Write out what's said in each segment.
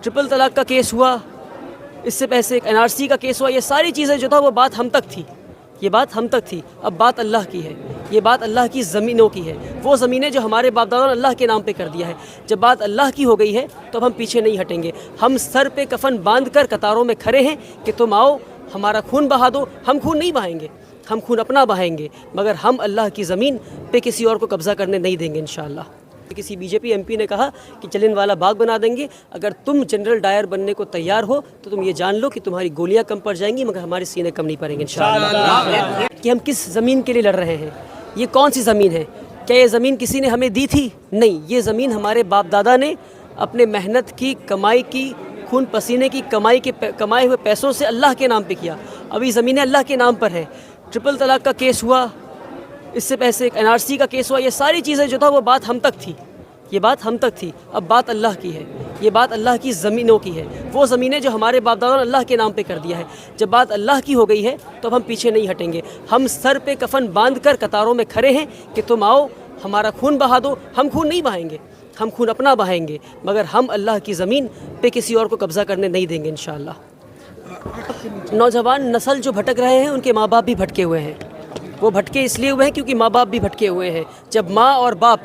Triple तलाक का case हुआ, इससे पहले एक NRC का केस हुआ, ये सारी चीज़ें जो था वो बात हम तक थी, ये बात हम तक थी। अब बात अल्लाह की है, ये बात अल्लाह की ज़मीनों की है, वो ज़मीनें जो हमारे बाप दादा ने अल्लाह के नाम पे कर दिया है। जब बात अल्लाह की हो गई है तो अब हम पीछे नहीं हटेंगे। हम सर पे कफन बांध कर कतारों में खड़े हैं कि तुम आओ हमारा खून बहा दो। हम खून नहीं बहाएंगे, हम खून अपना बहाएंगे, मगर हम अल्लाह की ज़मीन पे किसी और को कब्ज़ा करने नहीं देंगे इंशाअल्लाह। किसी बीजेपी MP ने कहा कि जलियांवाला बाग बना देंगे, अगर तुम जनरल डायर बनने को तैयार हो तो तुम ये जान लो कि तुम्हारी गोलियां कम पड़ जाएंगी मगर हमारे सीने कम नहीं पड़ेंगे इंशाअल्लाह। कि हम किस ज़मीन के लिए लड़ रहे हैं, ये कौन सी ज़मीन है? क्या ये ज़मीन किसी ने हमें दी थी? नहीं, ये ज़मीन हमारे बाप दादा ने अपने मेहनत की कमाई की, खून पसीने की कमाए हुए पैसों से अल्लाह के नाम पे किया। अभी ज़मीनें अल्लाह के नाम पर है। ट्रिपल तलाक का केस हुआ, इससे पहले एक NRC का केस हुआ, ये सारी चीज़ें जो था वो बात हम तक थी, ये बात हम तक थी। अब बात अल्लाह की है, ये बात अल्लाह की ज़मीनों की है, वो ज़मीनें जो हमारे बाप दादा ने अल्लाह के नाम पे कर दिया है। जब बात अल्लाह की हो गई है तो अब हम पीछे नहीं हटेंगे। हम सर पे कफन बांध कर कतारों में खड़े हैं कि तुम आओ हमारा खून बहा दो। हम खून नहीं बहाएंगे, हम खून अपना बहाएंगे, मगर हम अल्लाह की ज़मीन पे किसी और को कब्ज़ा करने नहीं देंगे इंशाअल्लाह। नौजवान नस्ल जो भटक रहे हैं उनके माँ बाप भी भटके हुए हैं। वो भटके इसलिए हुए हैं क्योंकि माँ बाप भी भटके हुए हैं। जब माँ और बाप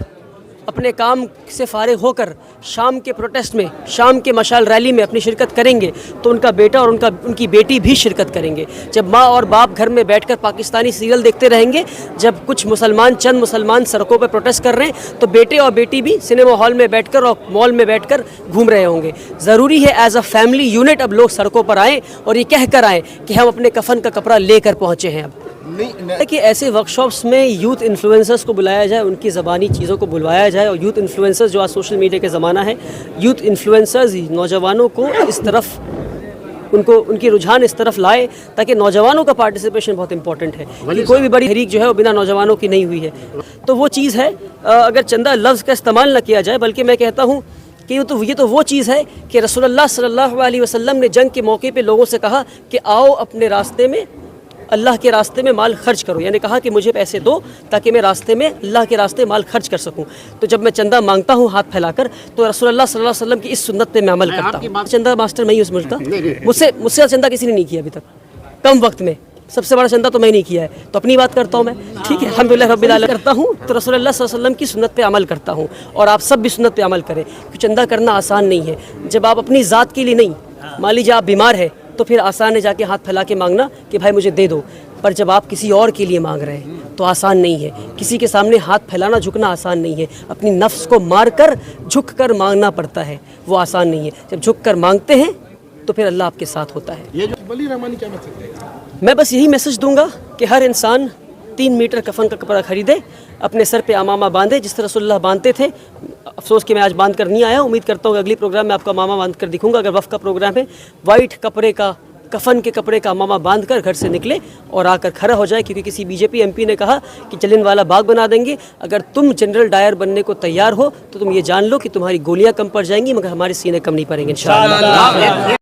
अपने काम से फारिग होकर शाम के प्रोटेस्ट में, शाम के मशाल रैली में अपनी शिरकत करेंगे तो उनका बेटा और उनकी बेटी भी शिरकत करेंगे। जब माँ और बाप घर में बैठकर पाकिस्तानी सीरियल देखते रहेंगे, जब कुछ मुसलमान, चंद मुसलमान सड़कों पर प्रोटेस्ट कर रहे हैं, तो बेटे और बेटी भी सिनेमा हॉल में बैठकर और मॉल में बैठकर घूम रहे होंगे। ज़रूरी है एज अ फैमिली यूनिट अब लोग सड़कों पर आएँ और ये कह कर आएँ कि हम अपने कफन का कपड़ा लेकर पहुँचे हैं। अब कि ऐसे वर्कशॉप्स में यूथ इन्फ्लुएंसर्स को बुलाया जाए, उनकी ज़बानी चीज़ों को बुलवाया जाए, और यूथ इन्फ्लुएंसर्स जो आज सोशल मीडिया के ज़माना है, यूथ इन्फ्लुएंसर्स नौजवानों को इस तरफ, उनकी रुझान इस तरफ लाए ताकि नौजवानों का पार्टिसिपेशन बहुत इंपॉर्टेंट है कि कोई भी बड़ी तहरीक जो है वो बिना नौजवानों की नहीं हुई है। तो वो चीज़ है, अगर चंदा लफ्ज़ का इस्तेमाल न किया जाए, बल्कि मैं कहता हूँ कि ये तो वो चीज़ है कि रसूलुल्लाह सल्लल्लाहु अलैहि वसल्लम ने जंग के मौके पे लोगों से कहा कि आओ अपने रास्ते में, अल्लाह के रास्ते में माल खर्च करो, यानी कहा कि मुझे पैसे दो ताकि मैं रास्ते में, अल्लाह के रास्ते माल खर्च कर सकूं। तो जब मैं चंदा मांगता हूं हाथ फैलाकर, तो रसूलुल्लाह सल्लल्लाहु अलैहि वसल्लम की इस सुन्नत पे मैं अमल करता हूं। चंदा मास्टर मैं ही उस मुल्क का, मुझसे चंदा किसी ने नहीं किया अभी तक, कम वक्त में सबसे बड़ा चंदा तो मैं नहीं किया है, तो अपनी बात करता हूँ मैं, ठीक है, अल्हम्दुलिल्लाह रब्बिल आलमीन करता हूँ। तो रसूलुल्लाह सल्लल्लाहु अलैहि वसल्लम की सुन्नत पे अमल करता हूँ, और आप सब भी सुन्नत पे अमल करें, क्योंकि चंदा करना आसान नहीं है। जब आप अपनी ज़ात के लिए नहीं, मान लीजिए आप बीमार है तो फिर आसान है जाके हाथ फैला के मांगना कि भाई मुझे दे दो, पर जब आप किसी और के लिए मांग रहे हैं तो आसान नहीं है। किसी के सामने हाथ फैलाना, झुकना आसान नहीं है। अपनी नफ्स को मार कर झुक कर मांगना पड़ता है, वो आसान नहीं है। जब झुक कर मांगते हैं तो फिर अल्लाह आपके साथ होता है। ये जो वली रहमानी क्या मैसेज देगा? मैं बस यही मैसेज दूंगा कि हर इंसान 3 मीटर कफन का कपड़ा खरीदे, अपने सर पे अमामा बांधे जिस तरह रसूलुल्लाह बांधते थे। अफसोस कि मैं आज बांध कर नहीं आया, उम्मीद करता हूँ कि अगली प्रोग्राम में आपका अमामा बांध कर दिखूंगा। अगर वफ़ का प्रोग्राम है, वाइट कपड़े का, कफन के कपड़े का अमामा बांध कर घर से निकले और आकर खड़ा हो जाए, क्योंकि किसी बीजेपी MP ने कहा कि जलियांवाला बाग बना देंगे, अगर तुम जनरल डायर बनने को तैयार हो तो तुम ये जान लो कि तुम्हारी गोलियां कम पड़ जाएंगी मगर हमारे सीने कम नहीं पड़ेंगे इंशाअल्लाह।